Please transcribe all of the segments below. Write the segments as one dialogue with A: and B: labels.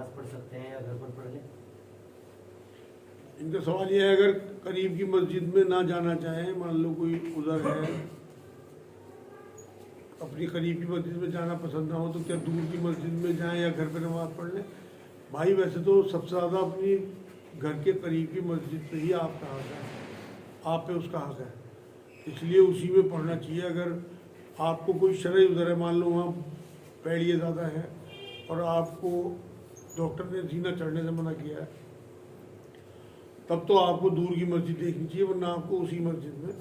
A: नमाज पढ़ सकते हैं या घर पर पढ़ लें?
B: इनका सवाल यह है, अगर करीब की मस्जिद में ना जाना चाहें, मान लो कोई उधर है, अपनी करीब की मस्जिद में जाना पसंद ना हो, तो क्या दूर की मस्जिद में जाएं या घर पे नमाज पढ़ लें? भाई वैसे तो सबसे ज़्यादा अपनी घर के करीब की मस्जिद पे ही आपका हक है, आप पे उसका हक है, इसलिए उसी में पढ़ना चाहिए। अगर आपको कोई शरई उधर है, मान लो वहाँ पैड़िए ज़्यादा है और आपको डॉक्टर ने जीना चढ़ने से मना किया है, तब तो आपको दूर की मस्जिद देखनी चाहिए, वरना आपको उसी मस्जिद में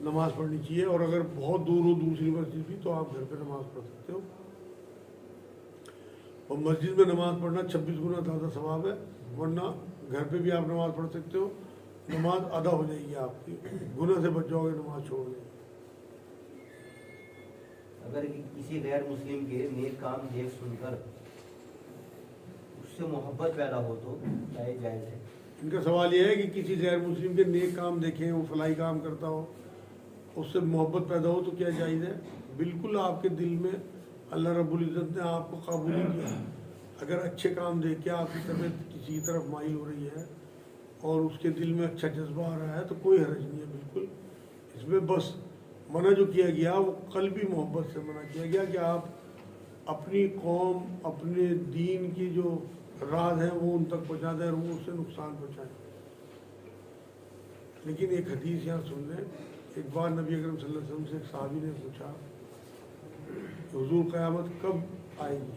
B: नमाज पढ़नी चाहिए। और अगर बहुत दूर हो दूसरी मस्जिद भी, तो आप घर पे नमाज पढ़ सकते हो। और मस्जिद में नमाज पढ़ना 26 गुना ज़्यादा सवाब है, वरना घर पे भी आप नमाज पढ़ सकते हो, नमाज अदा हो जाएगी आपकी, गुनाह से बच जाओगे नमाज छोड़ने।
A: अगर किसी गैर मुस्लिम के नेक काम देख सुनकर उससे मोहब्बत पैदा हो तो क्या ये जायज़ है?
B: इनका सवाल यह है कि किसी गैर मुस्लिम के नेक काम देखें, वो फलाई काम करता हो, उससे मोहब्बत पैदा हो तो क्या जायज़ है? बिल्कुल आपके दिल में अल्लाह रब्बुल इज़्ज़त ने आपको काबूल ही किया। अगर अच्छे काम देख के आपकी तबीयत किसी की तरफ माइल हो रही है और उसके दिल में अच्छा जज्बा आ रहा है, तो कोई हर्ज नहीं है बिल्कुल इसमें। बस मना जो किया गया वो क़ल्बी मोहब्बत से मना किया गया कि आप अपनी कौम, अपने दीन की जो राज हैं वो उन तक पहुँचा दें और वो उससे नुकसान पहुँचाएँ। लेकिन एक हदीस यहाँ सुन लें। एक बार नबी अकरम सल्लल्लाहु अलैहि वसल्लम से एक सहाबी ने पूछा, हुजूर क़यामत कब आएगी?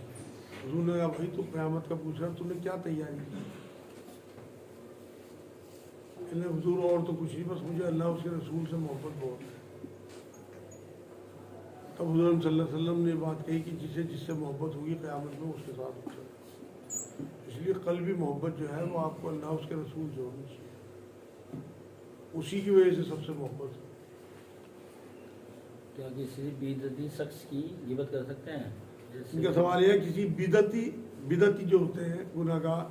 B: हुजूर ने कहा, भाई तो क़यामत का पूछ रहा, तूने क्या तैयारी की? कहने, हुजूर और तो कुछ नहीं, बस मुझे अल्लाह उसके रसूल से मोहब्बत बहुत है। तब हुजूर सल्लल्लाहु अलैहि वसल्लम ने बात कही कि जिससे मोहब्बत होगी क़यामत में उसके साथ हो जाए। इसलिए क़ल्बी मोहब्बत जो है वो आपको अल्लाह उसके रसूल से होनी चाहिए, उसी की वजह से सबसे मोहब्बत है।
C: क्या किसी बिदअती शख्स की गिबत कर सकते हैं?
B: इनका सवाल यह है, किसी बिदअती जो होते हैं गुनाहगार,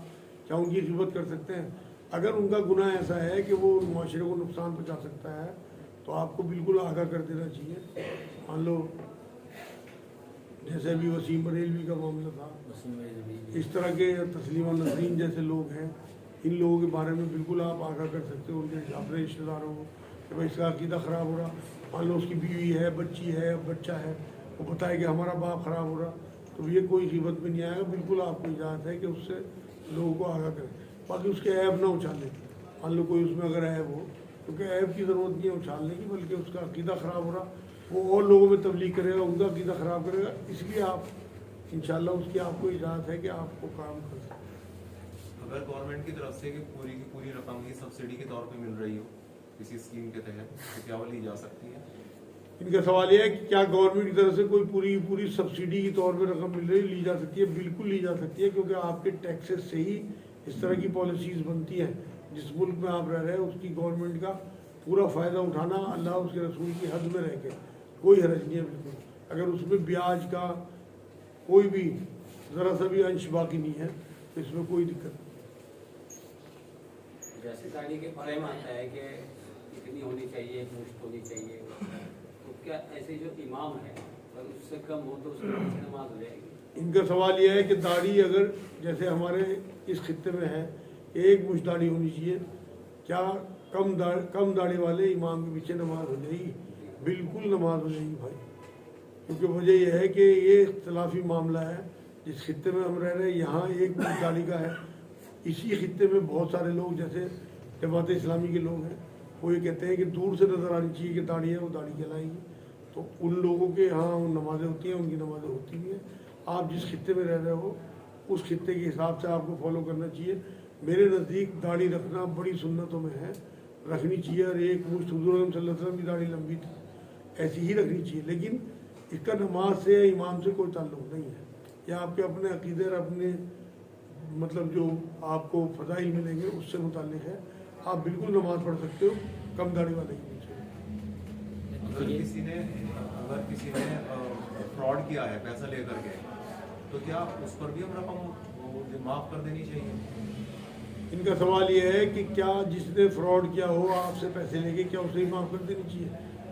B: क्या उनकी गिबत कर सकते हैं? अगर उनका गुनाह ऐसा है कि वो मुआशरे को नुकसान पहुँचा सकता है, तो आपको बिल्कुल आगाह कर देना चाहिए। मान लो जैसे अभी वसीम बरेलवी का मामला था, इस तरह के तस्लीमा नसरीन जैसे लोग हैं, इन लोगों के बारे में बिल्कुल आप आगाह कर सकते हो उनके अपने रिश्तेदारों को कि भाई इसका अकीदा ख़राब हो रहा। मान लो उसकी बीवी है, बच्ची है, बच्चा है, वो बताए कि हमारा बाप ख़राब हो रहा, तो ये कोई ग़ीबत में नहीं आएगा। बिल्कुल आपको इजाज़त है कि उससे लोगों को आगाह करें, बाकी उसके ऐब ना उछालें। मान लो कोई उसमें अगर ऐब हो, क्योंकि ऐब की ज़रूरत नहीं है उछालने की, बल्कि उसका अकीदा ख़राब हो रहा, वो और लोगों में तबलीग करेगा, उनका अकीदा ख़राब करेगा, इसलिए आप इंशाअल्लाह उसकी आपको इजाज़त है कि आपको काम कर सकते हैं।
D: अगर गवर्नमेंट की तरफ से कि पूरी की पूरी रकम की सब्सिडी के तौर पे मिल रही हो किसी स्कीम के तहत, तो क्या वो ली जा सकती है?
B: इनका सवाल यह है कि क्या गवर्नमेंट की तरफ से कोई पूरी सब्सिडी के तौर पे रकम मिल रही ली जा सकती है? बिल्कुल ली जा सकती है, क्योंकि आपके टैक्सेस से ही इस तरह की पॉलिसीज़ बनती हैं। जिस मुल्क में आप रह रहे हैं उसकी गवर्नमेंट का पूरा फ़ायदा उठाना अल्लाह उसके रसूल की हद में रह के कोई हरज नहीं है बिल्कुल। अगर उसमें ब्याज का कोई भी ज़रा सा भी अंश बाकी नहीं है तो इसमें कोई दिक्कत नहीं।
E: जैसे दाढ़ी के बारे में आता है कि कितनी होनी चाहिए, एक मुश्त होनी चाहिए, तो क्या ऐसे जो इमाम है अगर उससे कम हो तो उसमें नमाज हो जाएगी?
B: इनका सवाल यह है कि दाढ़ी अगर जैसे हमारे इस खित्ते में है एक मुश्त दाढ़ी होनी चाहिए, क्या कम दाढ़ी वाले इमाम के पीछे नमाज हो जाएगी? बिल्कुल नमाज हो जाएगी भाई, क्योंकि वजह यह है कि ये इख्तलाफी मामला है। जिस खित्ते में हम रह रहे हैं यहाँ एक मुश्त दाढ़ी का है, इसी खित्ते में बहुत सारे लोग जैसे जमात इस्लामी के लोग हैं, वो ये कहते हैं कि दूर से नज़र आनी चाहिए कि दाढ़ी है, वो दाढ़ी कहलाएगी। तो उन लोगों के यहाँ नमाज़ें होती हैं, उनकी नमाज़ें होती भी हैं। आप जिस खित्ते में रह रहे हो उस खित्ते के हिसाब से आपको फॉलो करना चाहिए। मेरे नज़दीक दाढ़ी रखना बड़ी सुन्नतों में है, रखनी चाहिए। और एक मुश्त हुज़ूर सल्लल्लाहु अलैहि वसल्लम की दाढ़ी लंबी थी, ऐसी ही रखनी चाहिए, लेकिन इसका नमाज से या इमाम से कोई ताल्लुक़ नहीं है। या आपके अपने अक़ीदे और अपने मतलब जो आपको फ़ज़ाइल मिलेंगे उससे मुताल्लिक़ है। आप बिल्कुल नमाज़ पढ़ सकते हो कम दाढ़ी वाले के पीछे।
D: अगर किसी ने फ्रॉड किया है पैसा लेकर के, तो क्या उस पर भी हम रकम माफ़ कर देनी चाहिए?
B: इनका सवाल ये है कि क्या जिसने फ्रॉड किया हो आपसे पैसे लेके, क्या उसे ही माफ़ कर देनी चाहिए?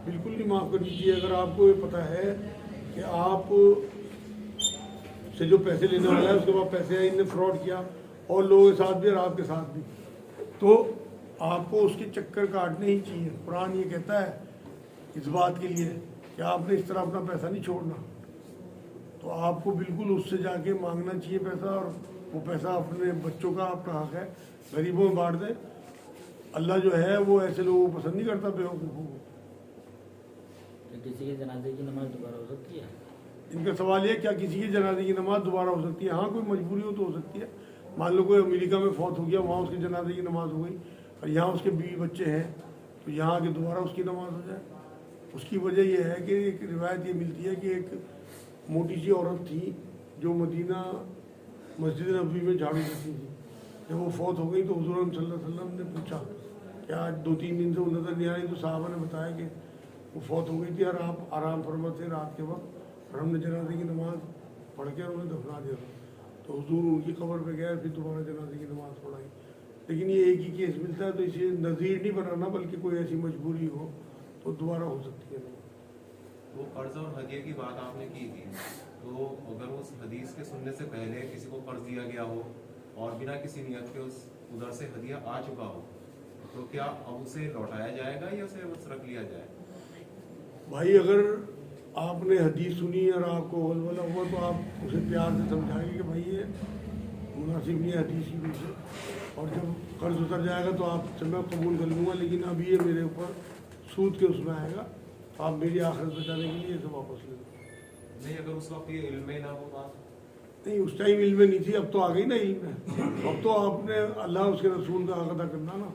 B: बिल्कुल नहीं माफ़ करनी चाहिए। अगर आपको ये पता है कि आप से जो पैसे लेने वाला है उसके पास पैसे हैं, इनने फ्रॉड किया और लोगों के साथ भी और आपके साथ भी, तो आपको उसके चक्कर काटने ही चाहिए। कुरान ये कहता है इस बात के लिए कि आपने इस तरह अपना पैसा नहीं छोड़ना, तो आपको बिल्कुल उससे जाके मांगना चाहिए पैसा, और वो पैसा अपने बच्चों का आपका हक है, गरीबों में बांट दें। अल्लाह जो है वो ऐसे लोगों को पसंद नहीं करता, बेवकूफ़ों को।
C: तो किसी के जनाजे की नमाज दोबारा हो सकती है?
B: इनका सवाल ये, क्या किसी की जनाजे की नमाज दोबारा हो सकती है? हाँ, कोई मजबूरी हो तो हो सकती है। मान लो कोई अमेरिका में फौत हो गया, वहाँ उसकी जनाजे की नमाज हो गई, और यहाँ उसके बीवी बच्चे हैं, तो यहाँ आके दोबारा उसकी नमाज हो जाए। उसकी वजह यह है कि एक रिवायत ये मिलती है कि एक मोटी सी औरत थी जो मदीना मस्जिद नबवी में झाड़ू देती थी। जब वो फौत हो गई तो हुज़ूर सल्लल्लाहु अलैहि वसल्लम ने पूछा कि आज 2-3 दिन से वो नज़र नहीं आ रही, तो साहबा ने बताया कि वो फौत हो गई थी और आप आराम फरमाते रात के वक्त, और हमने जनाजे की नमाज पढ़ के उन्हें दफना दिया था। तो हुजूर उनकी कब्र पे गए, फिर दोबारा जनाजे की नमाज पढ़ाई। लेकिन ये एक ही केस मिलता है, तो इसे नज़ीर नहीं बनाना, बल्कि कोई ऐसी मजबूरी हो तो दोबारा हो सकती है।
D: वो कर्ज और हदिये की बात आपने की थी, तो अगर उस हदीस के सुनने से पहले किसी को कर्ज दिया गया हो और बिना किसी नियत के उस उधर से हदिया आ चुका हो, तो क्या अब उसे लौटाया जाएगा या उसे बस रख लिया जाए?
B: भाई अगर आपने हदीस सुनी और आपको वलवला हुआ तो आप उसे प्यार से समझाएंगे कि भाई ये मुनासिब नहीं है हदीस की वजह से, और जब कर्ज उतर जाएगा तो आपसे मैं कबूल कर लूँगा, लेकिन अभी ये मेरे ऊपर सूद के उसमें आएगा, तो आप मेरी आखिरत बचाने के लिए इसे वापस ले लो।
D: नहीं, अगर उस वक्त ये इल्म में ना हो बात?
B: नहीं, उस टाइम इल्म में नहीं थी, अब तो आ गई ना इल्म में। अब तो आपने अल्लाह उसके रसूल का हक अदा करना ना,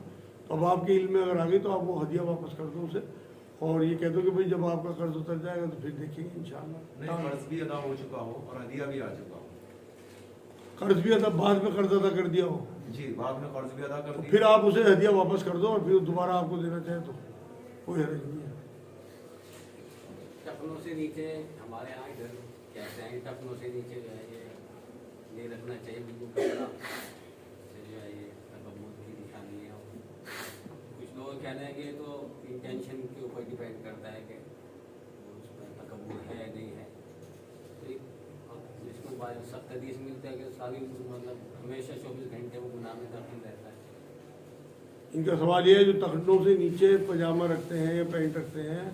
B: तो अब आपके इल्म में अगर आ गई तो आप वो हदिया वापस कर दो उसे, और ये कह दो कि भाई जब आपका कर्ज उतर जाएगा तो फिर देखेंगे इंशाल्लाह।
D: नहीं, कर्ज भी अदा हो चुका हो और हदिया भी आ चुका हो।
B: कर्ज भी अदा, बाद में कर्ज अदा कर दिया हो
D: जी, बाद में कर्ज भी अदा कर
B: तो
D: दिया,
B: फिर आप उसे हदिया वापस कर दो, और फिर दोबारा आपको देना चाहे तो कोई हर्ज नहीं है।
E: टखनों से नीचे हमारे यहाँ इधर कहते हैं कि टखनों से नीचे जो है ये नहीं रखना चाहिए, बिल्कुल कपड़ा से जो है ये तकब्बुर की निशानी है। कुछ लोग कहना है कि ये तो इंटेंशन के ऊपर डिपेंड करता है कि उसमें तकब्बुर है या नहीं है। तो इसको बाद सख्त हदीस मिलता है कि सारी मतलब हमेशा 24 घंटे वो गुनाह में दाखिल रहता है।
B: इनका सवाल ये है, जो तखनों से नीचे पजामा रखते हैं या पैंट रखते हैं,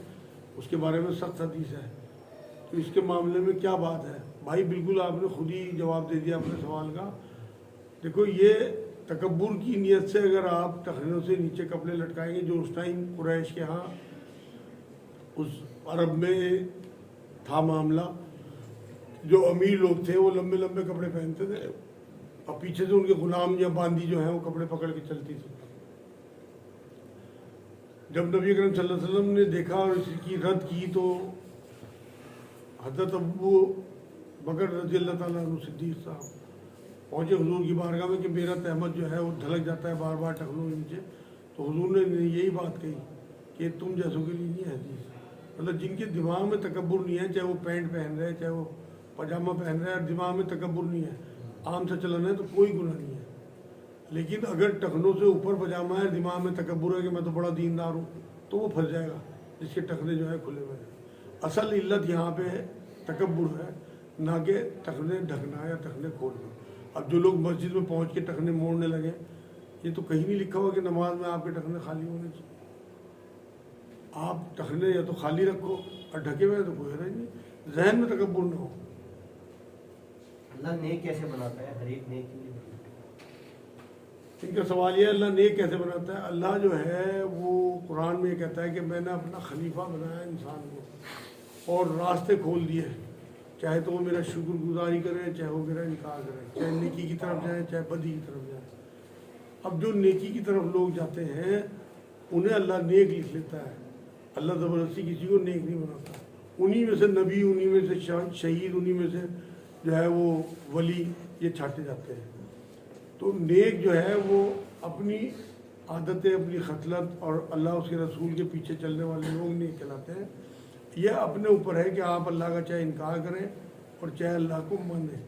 B: उसके बारे में सख्त हदीस है, तो इसके मामले में क्या बात है? भाई बिल्कुल आपने खुद ही जवाब दे दिया अपने सवाल का। देखो, ये तकब्बुर की नीयत से अगर आप तखनों से नीचे कपड़े लटकाएंगे, जो उस टाइम कुरैश के यहाँ उस अरब में था मामला, जो अमीर लोग थे वो लंबे लंबे कपड़े पहनते थे और पीछे से उनके गुलाम या बांदी जो है वो कपड़े पकड़ के चलती थी। जब नबी अकरम सल्लल्लाहु अलैहि वसल्लम ने देखा और इसकी रद्द की, तो हज़रत अबू बकर रज़ी अल्लाह ताला अन्हु सिद्दीक़ साहब पहुँचे हुजूर की बारगाह में कि मेरा तहमत जो है वो ढलक जाता है बार बार टखनों के नीचे। तो हुजूर ने यही बात कही कि तुम जैसों के लिए नहीं है हदीस, मतलब जिनके दिमाग में तकब्बुर नहीं है, चाहे वो पैंट पहन रहे हैं चाहे वो पजामा पहन रहे हैं, और दिमाग में तकब्बुर नहीं है, आम से चलन है, तो कोई गुनाह नहीं है। लेकिन अगर टखनों से ऊपर पजामा है, दिमाग में तकब्बुर है कि मैं तो बड़ा दीनदार हूँ, तो वो फंस जाएगा, जिसके टखने जो है खुले हुए हैं। असल इल्लत यहाँ पे तकब्बुर है, ना कि टखने ढकना या टखने खोलना। अब जो लोग मस्जिद में पहुँच के टखने मोड़ने लगे, ये तो कहीं नहीं लिखा हुआ कि नमाज में आपके टखने खाली होने चाहिए। आप टखने या तो खाली रखो और ढके हुए तो कोई हर्ज नहीं, जहन में तकब्बुर ना हो।
A: अल्लाह नेक कैसे बनाता है? हर एक नेक के लिए
B: इनका सवाल ये, अल्लाह नेक कैसे बनाता है? अल्लाह जो है वो कुरान में कहता है कि मैंने अपना खलीफा बनाया इंसान को और रास्ते खोल दिए, चाहे तो वो मेरा शुक्रगुजारी करें, चाहे वो मेरा इनकार करें, चाहे नेकी की तरफ जाए चाहे बदी की तरफ जाए। अब जो नेकी की तरफ लोग जाते हैं उन्हें अल्लाह नेक लिख लेता है। अल्लाह ज़बरदस्ती किसी को नेक नहीं बनाता। उन्हीं में से नबी, उन्हीं में से शहीद, उन्हीं में से जो है वो वली, ये छाटे जाते हैं। तो नेक जो है वो अपनी आदतें, अपनी खसलत और अल्लाह उसके रसूल के पीछे चलने वाले लोग नेक कहलाते हैं। यह अपने ऊपर है कि आप अल्लाह का चाहे इनकार करें और चाहे अल्लाह को मानें।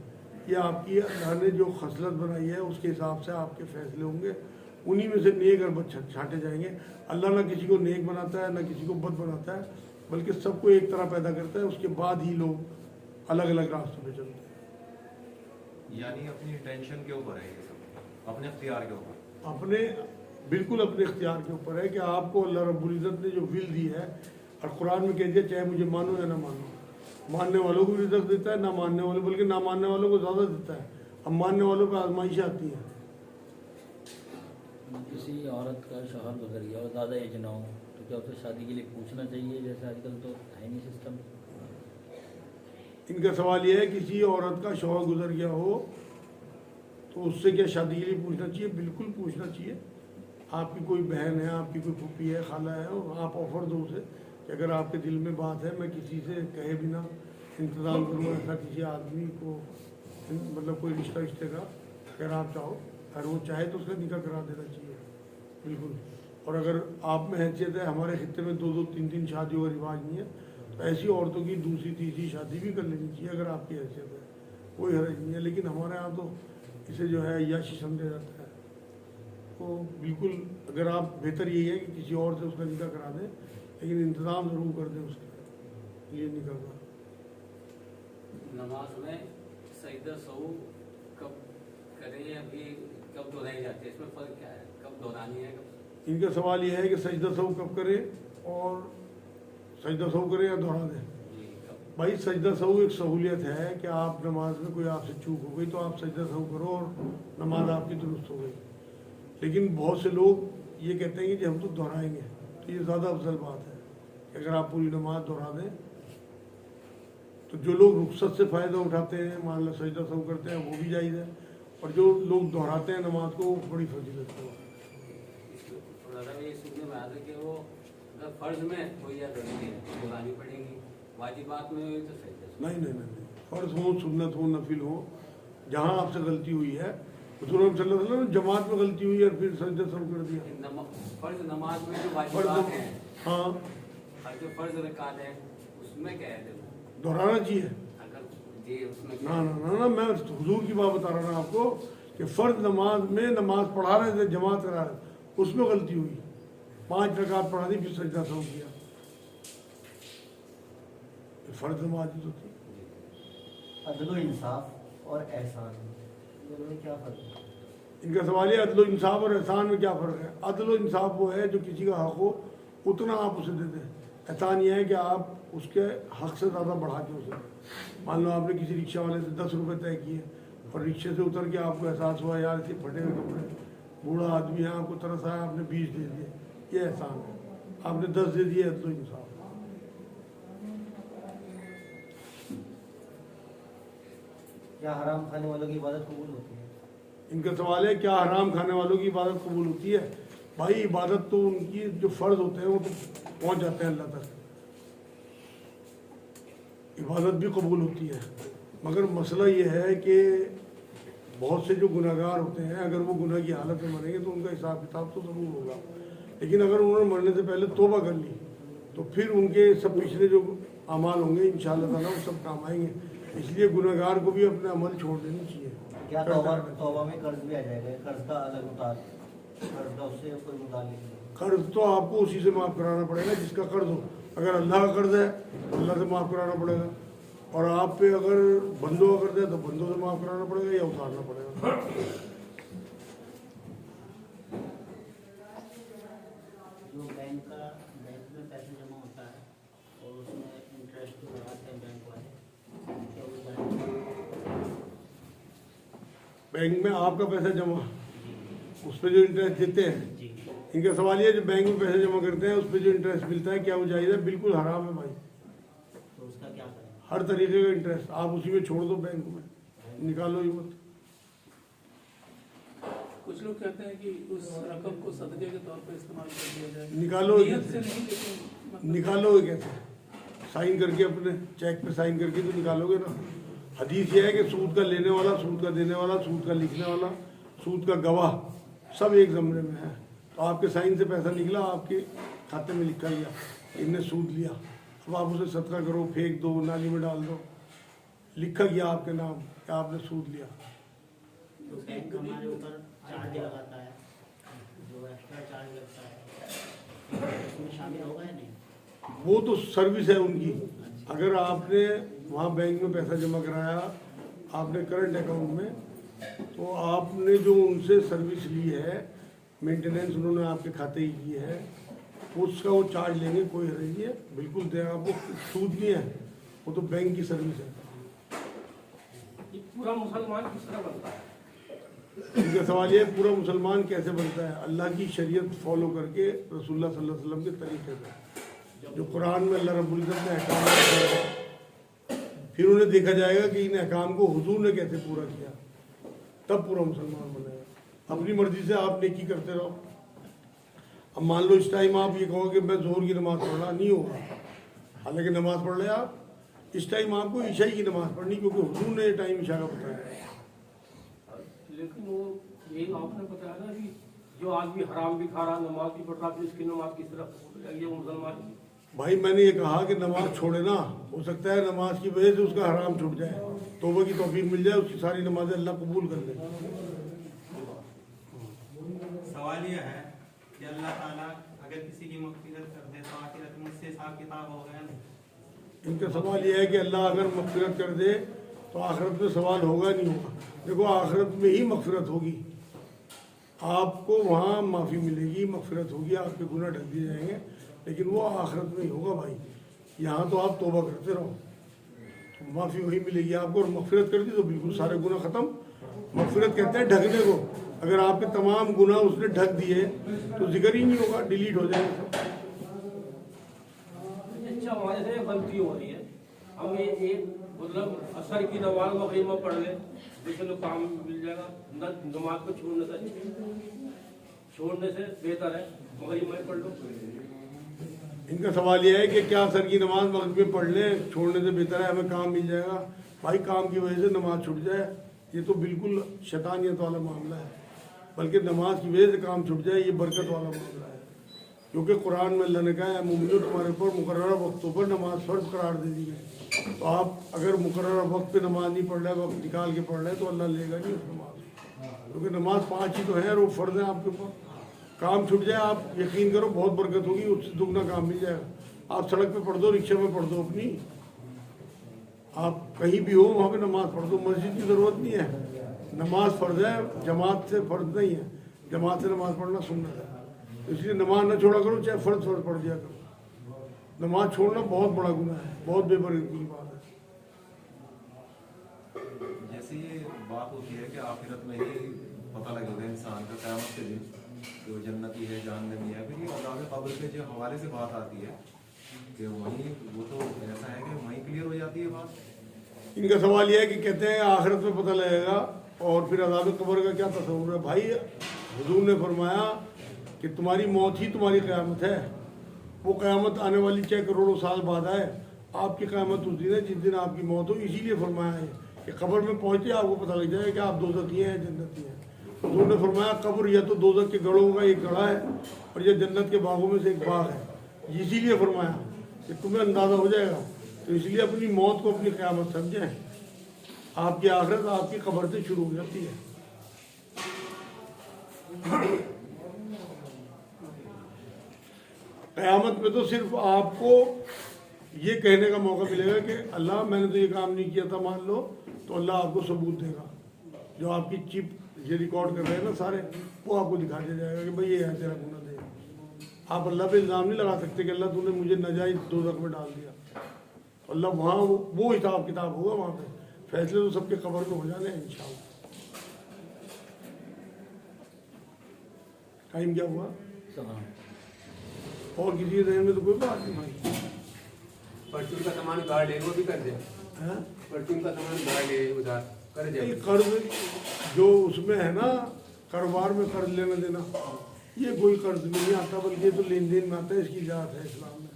B: यह आपकी अल्लाह ने जो खसलत बनाई है उसके हिसाब से आपके फैसले होंगे, उन्हीं में से नेक और बद छाटे जाएंगे। अल्लाह ना किसी को नेक बनाता है ना किसी को बद बनाता है, बल्कि सबको एक तरह पैदा करता है, उसके बाद ही लोग अलग अलग रास्तों पर चलते हैं।
D: यानी अपनी इंटेंशन के ऊपर है ये सब, अपने अख्तियार के ऊपर।
B: अपने बिल्कुल अपने इख्तियार के ऊपर है कि आपको अल्लाह रब्बुल इज़्ज़त ने जो विल दी है, और कुरान में कह दिया चाहे मुझे मानो या ना मानो। मानने वालों को भी रिज़्क़ देता है, ना मानने वालों, बल्कि ना मानने वालों को ज़्यादा देता है। अब मानने वालों पर आजमाइशें आती हैं।
C: किसी औरत का शौहर गुजर गया और ज़्यादा एज ना हो तो क्या उसे शादी के लिए पूछना चाहिए? जैसे आजकल तो है नहीं सिस्टम।
B: इनका सवाल यह है किसी औरत का शौहर गुजर गया हो तो उससे क्या शादी के लिए पूछना चाहिए? बिल्कुल पूछना चाहिए। आपकी कोई बहन है, आपकी कोई फूफी है, खाला है, और आप ऑफर दो उसे कि अगर आपके दिल में बात है, मैं किसी से कहे बिना इंतज़ाम करूँ ऐसा किसी आदमी को, मतलब कोई रिश्ते का, अगर आप चाहो, अगर वो चाहे तो उसका निकाह करा देना चाहिए बिल्कुल। और अगर आप में हैसियत है, हमारे खित्ते में 2-2, 3-3 शादियों का रिवाज नहीं है, तो ऐसी औरतों की दूसरी तीसरी शादी भी कर लेनी चाहिए अगर आपकी हैसियत है, कोई हर्ज नहीं है। लेकिन हमारे यहाँ तो इसे जो है अय्याशी समझा जाता है। तो बिल्कुल अगर आप, बेहतर यही है कि किसी और से उसका निकाह करा दें, लेकिन इंतज़ाम ज़रूर कर दें उसके लिए निकाह का।
E: नमाज में सजदा सहू कब करें या भी कब दोहराई जाती है, इसमें फ़र्क क्या है? कब दोहरानी है?
B: इनका सवाल यह है कि सजदा सहू कब करें और सजदा सहू करें या दोहरा दें।
E: जी, कब?
B: भाई सजदा सहू एक सहूलियत है कि आप नमाज में कोई आपसे चूक हो गई तो आप सजदा सहू करो और नमाज आपकी दुरुस्त हो गई। लेकिन बहुत से लोग ये कहते हैं कि हम तो दोहराएंगे, तो ये ज़्यादा अफजल बात है कि अगर आप पूरी नमाज दोहरा दें। तो जो लोग रुखसत से फ़ायदा उठाते हैं, मान लो सजदा सहू करते हैं, वो भी जायज़ है, और जो लोग दोहराते हैं नमाज को, वो बड़ी फजीलत है।
E: थोड़ा सा ये सुनने में आता है कि वो अगर फ़र्ज में कोई या गलती है तो दोहरानी पड़ेगी, वाजिबात में हुई तो सजदा सहू।
B: नहीं, फ़र्ज हो, सुन्नत हो, नफिल हो, जहाँ आपसे गलती हुई है, रसूल सल्लल्लाहु अलैहि वसल्लम जमात में गलती हुई है और फिर सजदा सहू कर दिया।
E: फ़र्ज नमाज में जो
B: फ़र्ज,
E: वाजिबात हैं,
B: हाँ,
E: और जो फ़र्ज रकात है उसमें क्या है?
B: दोहराना चाहिए।
E: अगर जी उसमें
B: ना ना ना ना, मैं हुजूर की बात बता रहा हूँ आपको कि फ़र्ज नमाज में नमाज पढ़ा रहे थे, जमात करा रहे थे, उसमें गलती हुई, 5 रकात पढ़ा दी, फिर सजदा सहू किया, फ़र्ज नमाज ही तो थी।
A: अदल इंसाफ और एहसान दोनों में क्या फ़र्क है?
B: इनका सवाल है अदल इंसाफ और एहसान में क्या फ़र्क है? अदल इंसाफ वो है जो किसी का हक हो उतना आप उसे दे दें। एहसान ये है कि आप उसके हक से ज़्यादा बढ़ा के उसे, मान लो आपने किसी रिक्शा वाले से 10 रुपये तय किए और रिक्शे से उतर के आपको एहसास हुआ यार इसे फटे हुए कपड़े, बूढ़ा आदमी है, आपको तरस आया, आपने 20 दे दिए, ये एहसान है। आपने 10 दे दिए, अदल इंसाफ।
A: क्या हराम खाने वालों की इबादत कबूल होती है?
B: इनका सवाल है क्या हराम खाने वालों की इबादत कबूल होती है? भाई इबादत तो उनकी जो फ़र्ज होते हैं वो तो पहुँच जाते हैं अल्लाह तक, इबादत भी कबूल होती है। मगर मसला ये है कि बहुत से जो गुनहगार होते हैं, अगर वो गुनाह की हालत में मरेंगे तो उनका हिसाब किताब तो ज़रूर होगा। लेकिन अगर उन्होंने मरने से पहले तौबा कर ली तो फिर उनके सब पिछले जो अमाल होंगे इंशाअल्लाह ताला वो सब काम आएंगे। इसलिए गुनहगार को भी अपने अमल छोड़ देनी चाहिए।
A: क्या तौबा में कर्ज भी आ जाएगा? कर्ज का अलग मुताल, कर्ज का उससे कोई मुताल्लिक नहीं।
B: कर्ज तो आपको उसी से माफ़ कराना पड़ेगा जिसका कर्ज हो। अगर अल्लाह का कर्ज है तो अल्लाह से माफ़ कराना पड़ेगा, और आप पे अगर बंदों का कर्ज है तो बंदों से माफ़ कराना पड़ेगा या उतारना पड़ेगा।
F: जो बैंक में पैसे जमा होता है और उसमें इंटरेस्ट जो लगाते हैं बैंक वाले, क्या वो
B: बैंक में आपका पैसा जमा, उस पर जो इंटरेस्ट देते हैं,
F: जी
B: इनका सवाल ये है जो बैंक में पैसे जमा करते हैं उस पर जो इंटरेस्ट मिलता है क्या वो जायज़ है? बिल्कुल हराम है भाई।
F: तो उसका क्या करें?
B: हर तरीके का इंटरेस्ट आप उसी में छोड़ दो, बैंक में निकालो ही मत।
G: कुछ लोग कहते हैं कि उस रकम को सदके के तौर पर इस्तेमाल कर दिया जाए,
B: निकालो
G: नियत से नहीं, लेकिन मतलब
B: निकालोगे कैसे? साइन करके, अपने चेक पे साइन करके तो निकालोगे ना। हदीस ये है कि सूद का लेने वाला, सूद का देने वाला, सूद का लिखने वाला, सूद का गवाह सब एक ज़मरे में है। तो आपके साइन से पैसा निकला, आपके खाते में लिखा गया इनने सूद लिया, अब आप उसे सदका करो, फेंक दो, नाली में डाल दो, लिखा गया आपके नाम कि आपने सूद लिया।
F: तो बैंक हमारे ऊपर चार्ज लगाता है, जो एक्स्ट्रा चार्ज लगता है, उसमें शामिल होगा या नहीं?
B: वो तो सर्विस है उनकी। अगर आपने वहाँ बैंक में पैसा जमा कराया, آپ نے کرنٹ اکاؤنٹ میں، تو آپ نے جو ان سے سروس لی ہے، مینٹیننس انہوں نے آپ کے کھاتے ہی کی ہے، اس کا وہ چارج لیں گے، کوئی حرج نہیں ہے، بالکل دیں آپ کو، سود نہیں ہے، وہ تو بینک کی سروس ہے۔
H: یہ پورا مسلمان کس طرح بنتا ہے؟
B: ان کا سوال یہ ہے پورا مسلمان کیسے بنتا ہے؟ اللہ کی شریعت فالو کر کے، رسول اللہ صلی اللہ علیہ وسلم کے طریقے سے، جو قرآن میں اللہ رب العزت نے احکامات دیا ہے، پھر انہیں دیکھا جائے گا کہ ان احکام کو حضور نے کیسے پورا کیا، تب پورا مسلمان بنے گا۔ اپنی مرضی سے آپ نیکی کرتے رہو۔ اب مان لو اس ٹائم آپ یہ کہو کہ میں ظہر کی نماز پڑھ رہا، نہیں ہوگا، حالانکہ نماز پڑھ رہے آپ، اس ٹائم آپ کو عشاء کی نماز پڑھنی، کیونکہ حضور نے یہ ٹائم عشاء کا بتایا ہے۔
H: لیکن وہ یہی آپ نے بتایا نا کہ جو آدمی حرام بھی کھا رہا، نماز بھی پڑھ رہا، پھر اس کی نماز کس طرح ہو جائے گی؟ یہ مسلمان
B: بھائی میں نے یہ کہا کہ نماز چھوڑے نا، ہو سکتا ہے نماز کی وجہ سے اس کا حرام چھوٹ جائے، توبہ کی توفیق مل جائے، اس کی ساری نمازیں اللہ قبول کر لے۔
I: سوال یہ ہے کہ اللہ تعالیٰ اگر کسی کی مغفرت کر دے تو آخرت میں اس سے حساب کتاب ہو گیا نہیں؟
B: ان کا سوال یہ ہے کہ اللہ اگر مغفرت کر دے تو آخرت میں سوال ہوگا نہیں ہوگا؟ دیکھو آخرت میں ہی مغفرت ہوگی، آپ کو وہاں معافی ملے گی، مغفرت ہوگی، آپ کے گناہ ڈھک دیے جائیں گے، لیکن وہ آخرت میں ہی ہوگا بھائی۔ یہاں تو آپ توبہ کرتے رہو، معافی وہی ملے گی آپ کو، اور مغفرت کر دی تو بالکل سارے گناہ ختم۔ مغفرت کہتے ہیں ڈھکنے کو، اگر آپ کے تمام گناہ اس نے ڈھک دیے تو ذکر ہی نہیں ہوگا، ڈیلیٹ ہو جائے گا۔
H: اچھا ہمارے سے غلطی ہو رہی ہے، ہم ایک مطلب اثر کی نماز مغرب میں پڑھ لیں، دوسرے کو کام مل جائے گا، نماز کو چھوڑنے سے بہتر ہے مغرب میں پڑھ لو۔
B: ان کا سوال یہ ہے کہ کیا اثر کی نماز مغرب میں پڑھ لیں، چھوڑنے سے بہتر ہے، ہمیں کام مل جائے گا؟ بھائی کام کی وجہ سے نماز چھوٹ جائے یہ تو بالکل شیطانیت والا معاملہ ہے، بلکہ نماز کی وجہ سے کام چھوٹ جائے یہ برکت والا معاملہ ہے، کیونکہ قرآن میں اللہ نے کہا ہے مومنو تمہارے اوپر مقررہ وقتوں پر نماز فرض قرار دے دی ہے، تو آپ اگر مقررہ وقت پہ نماز نہیں پڑھ رہے، وقت نکال کے پڑھ رہے تو اللہ لے گا نہیں اس نماز، کیونکہ نماز 5 ہی تو ہے اور وہ فرض ہیں آپ کے اوپر۔ کام چھٹ جائے آپ یقین کرو بہت برکت ہوگی، اس سے دگنا کام مل جائے گا۔ آپ سڑک پہ پڑھ دو، رکشے میں پڑھ دو، اپنی آپ کہیں بھی ہو وہاں پہ نماز پڑھ دو، مسجد کی ضرورت نہیں ہے، نماز فرض ہے، جماعت سے فرض نہیں ہے، جماعت سے نماز پڑھنا سنت ہے، اس لیے نماز نہ چھوڑا کرو، چاہے فرض پڑھ دیا کرو۔ نماز چھوڑنا بہت بڑا گناہ ہے، بہت بے برکتی کی بات ہے۔
D: جیسے یہ بات ہوتی ہے کہ آخرت میں ہی پتہ لگے گا انسان کا قیامت کے دن جو جنتی ہے جہنمی ہے، پھر یہ عذاب قبر کے جو حوالے سے بات آتی ہے کہ وہیں وہ تو ایسا ہے کہ وہیں کلیئر ہو جاتی ہے بات۔
B: ان کا سوال یہ ہے کہ کہتے ہیں آخرت میں پتہ لگے گا، اور پھر عذاب قبر کا کیا تصور ہے؟ بھائی حضور نے فرمایا کہ تمہاری موت ہی تمہاری قیامت ہے، وہ قیامت آنے والی چاہے کروڑوں سال بعد آئے، آپ کی قیامت اس دن ہے جس دن آپ کی موت ہو، اسی لیے فرمایا ہے کہ قبر میں پہنچتے آپ کو پتہ لگ جائے کہ آپ دوزخی ہیں جنتی ہیں۔ حضور نے فرمایا قبر یا تو دوزخ کے گڑھوں کا ایک گڑھا ہے اور یہ جنت کے باغوں میں سے ایک باغ ہے، اسی لیے فرمایا کہ تمہیں اندازہ ہو جائے گا، تو اس لیے اپنی موت کو اپنی قیامت سمجھیں۔ آپ کی آخرت آپ کی قبر سے شروع ہو جاتی ہے۔ قیامت میں تو صرف آپ کو یہ کہنے کا موقع ملے گا کہ اللہ میں نے تو یہ کام نہیں کیا تھا مان لو، تو اللہ آپ کو ثبوت دے گا، جو آپ کی چپ یہ ریکارڈ کر رہے ہیں نا سارے، وہ آپ کو دکھا دیا جائے گا کہ بھائی یہ ہے تیرا گناہ دے۔ آپ اللہ پہ الزام نہیں لگا سکتے کہ اللہ تو نے مجھے ناجائز دوزخ میں ڈال دیا، اللہ وہاں وہ حساب کتاب ہوگا، وہاں پہ فیصلے تو سب کے قبر میں ہو جانے ہیں انشاءاللہ۔ ٹائم کیا ہوا؟ اور کسی کے ذہن میں تو کوئی بات نہیں بھائی؟
J: پرچون کا سامان ادھار لے وہ بھی کر دیں، پرچون کا سامان ادھار لے ادھار کر دیں۔
B: قرض جو اس میں ہے نا کاروبار میں قرض لینا دینا، یہ کوئی قرض نہیں آتا، بلکہ یہ تو لین دین میں آتا ہے، اس کی اجازت ہے اسلام میں۔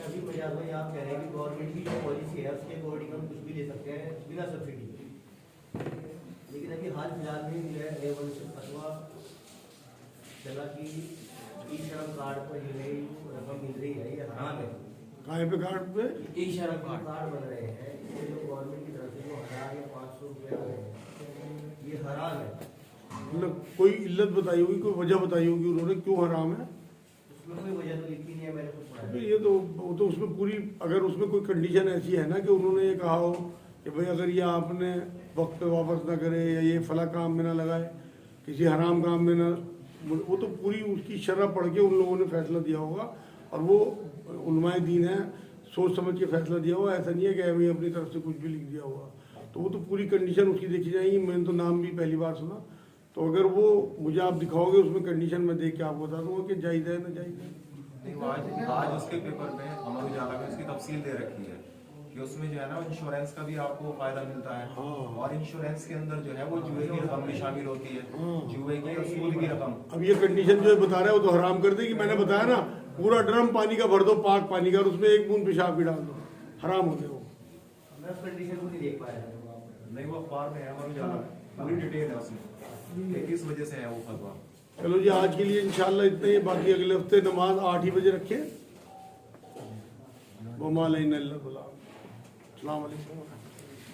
A: ابھی مجاز بھائی آپ کہہ رہے ہیں کہ گورنمنٹ کی جو پالیسی ہے اس کے اکارڈنگ ہم کچھ بھی لے سکتے ہیں بنا سبسڈی، لیکن ابھی حال فی الحال میں جو ہے A1 سے فتویٰ چلا کہ ای شرم کارڈ پر جو ہے رقم مل رہی ہے یہ حرام ہے۔
B: کہاں پہ کارڈ پہ؟
A: ای شرم کارڈ بن رہے ہیں، اس سے جو گورنمنٹ کی طرف سے جو 1000 یا 500 روپے آ رہے ہیں
B: मतलब कोई इल्लत बताई होगी, कोई वजह बताई होगी उन्होंने क्यों हराम है।
A: उसमें कोई वजह तो लिखी नहीं है, मैंने खुद पढ़ा
B: तो
A: है।
B: ये तो वो तो उसमें पूरी, अगर उसमें कोई कंडीशन ऐसी है ना कि उन्होंने ये कहा हो कि भाई अगर ये आपने वक्त पे वापस ना करे या ये फला काम में ना लगाए, किसी हराम काम में ना, वो तो पूरी उसकी शरह पढ़ के उन लोगों ने फैसला दिया होगा। और वो उलमाए दीन है, सोच समझ के फैसला दिया हुआ, ऐसा नहीं है कि भाई अपनी तरफ से कुछ भी लिख दिया हुआ। तो वो तो पूरी कंडीशन उसकी देखी जाएगी। मैंने तो नाम भी पहली बार सुना, तो अगर वो मुझे आप दिखाओगे उसमें कंडीशन में देख के आपको बता दूंगा कि जायज़ है ना जायज़ है।
D: नहीं, वो आज उसके पेपर में अमर उजाला में उसकी तफसील दे रखी है कि उसमें जो है ना इंश्योरेंस का भी आपको फायदा मिलता है।
B: हाँ।
D: और इंश्योरेंस के अंदर जो है वो जुए की रकम भी शामिल होती है,
B: हाँ।
D: जुए की और सूद की रकम।
B: अब ये कंडीशन जो है बता रहा है वो तो हराम कर देगी। मैंने बताया ना, पूरा ड्रम पानी का भर दो, पाक पानी का, और उसमें एक बूंद पेशाब भी डाल दो, हराम हो गया वो।
A: मैं उस कंडीशन को नहीं देख पाया था।
D: नहीं, वो अखबार में है, अमर उजाला में पूरी डिटेल है उसमें कि किस वजह से है वो फतवा।
B: चलो जी, आज के लिए इंशाल्लाह इतना ही। बाकी अगले हफ्ते नमाज 8 ही बजे रखें। वो माला अस्सलाम वालेकुम।